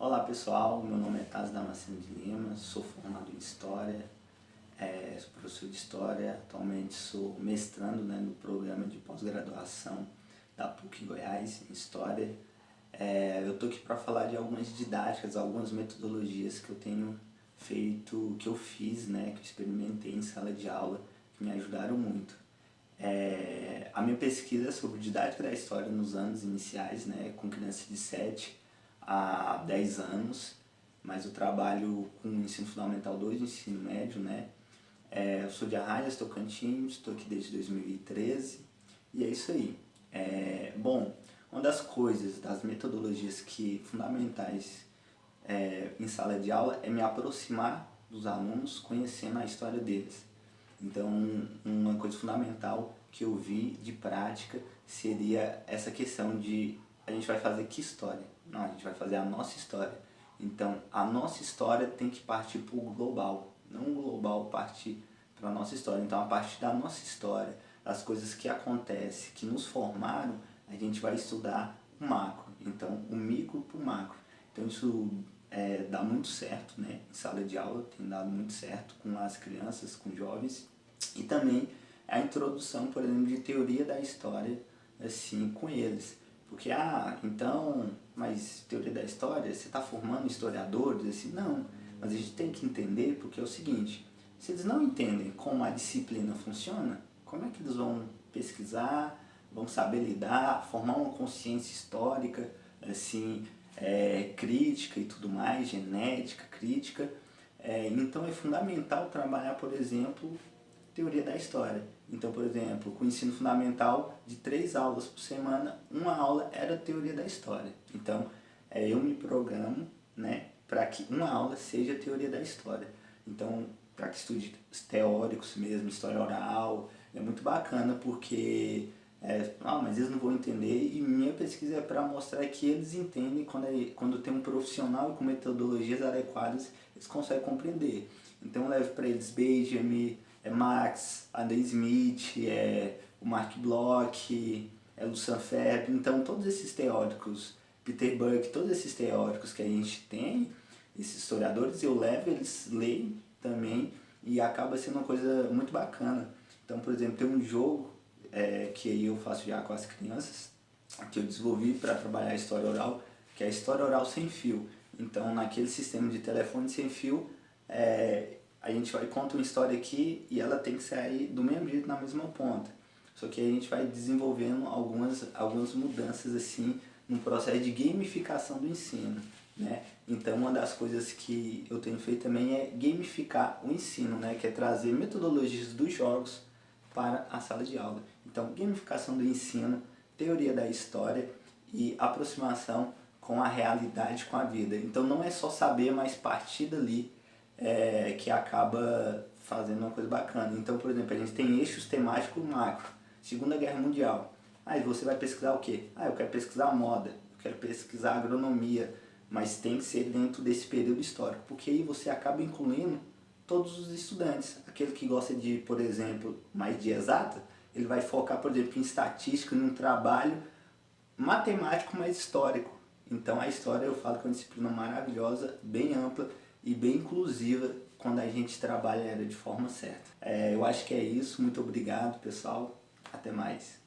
Olá pessoal, meu nome é Taz Damasceno de Lima, sou formado em História, sou professor de História, atualmente sou mestrando no programa de pós-graduação da PUC Goiás em História. Eu estou aqui para falar de algumas didáticas, algumas metodologias que eu tenho feito, que eu fiz, que eu experimentei em sala de aula, que me ajudaram muito. A minha pesquisa é sobre didática da história nos anos iniciais, com crianças de 7 a 10 anos, mas eu trabalho com o ensino fundamental 2 e ensino médio, eu sou de Arraias, Tocantins, estou aqui desde 2013 e é isso aí. Bom, uma das coisas, das metodologias fundamentais em sala de aula é me aproximar dos alunos conhecendo a história deles. Então, uma coisa fundamental que eu vi de prática seria essa questão de a gente vai fazer que história? Não, a gente vai fazer a nossa história. Então, a nossa história tem que partir para o global, não o global partir para a nossa história. Então, a partir da nossa história, das coisas que acontecem, que nos formaram, a gente vai estudar o macro. Então, o micro para o macro. Então, isso dá muito certo, em sala de aula, tem dado muito certo com as crianças, com jovens. E também a introdução, por exemplo, de teoria da história, assim, com eles. Porque, então, mas teoria da história, você está formando historiadores? Assim, não, mas a gente tem que entender, porque é o seguinte, se eles não entendem como a disciplina funciona, como é que eles vão pesquisar, vão saber lidar, formar uma consciência histórica, assim, crítica e tudo mais, genética, crítica. Então é fundamental trabalhar, por exemplo, teoria da história. Então, por exemplo, com o ensino fundamental, de 3 aulas por semana, uma aula era teoria da história. Então, eu me programo para que uma aula seja teoria da história. Então, para que estude teóricos mesmo, história oral, é muito bacana porque mas eles não vão entender, e minha pesquisa é para mostrar que eles entendem quando tem um profissional com metodologias adequadas, eles conseguem compreender. Então eu levo para eles Benjamin, Marx, Adam Smith, o Mark Bloch, Lucian Ferb. Então todos esses teóricos, Peter Burke, todos esses teóricos que a gente tem, esses historiadores, eu levo, eles leem também e acaba sendo uma coisa muito bacana. Então, por exemplo, tem um jogo que aí eu faço já com as crianças, que eu desenvolvi para trabalhar a história oral, que é a história oral sem fio. Então, naquele sistema de telefone sem fio, a gente vai contar uma história aqui e ela tem que sair do mesmo jeito na mesma ponta. Só que a gente vai desenvolvendo algumas mudanças assim no processo de gamificação do ensino. Então uma das coisas que eu tenho feito também é gamificar o ensino, que é trazer metodologias dos jogos para a sala de aula. Então gamificação do ensino, teoria da história e aproximação com a realidade, com a vida. Então não é só saber, mas partir dali que acaba fazendo uma coisa bacana. Então, por exemplo, a gente tem eixos temáticos macro. Segunda Guerra Mundial. E você vai pesquisar o quê? Eu quero pesquisar moda, eu quero pesquisar agronomia, mas tem que ser dentro desse período histórico, porque aí você acaba incluindo todos os estudantes. Aquele que gosta de, por exemplo, mais de exata, ele vai focar, por exemplo, em estatística, num trabalho matemático, mas histórico. Então a história, eu falo que é uma disciplina maravilhosa, bem ampla e bem inclusiva quando a gente trabalha ela de forma certa. Eu acho que é isso. Muito obrigado, pessoal. Até mais.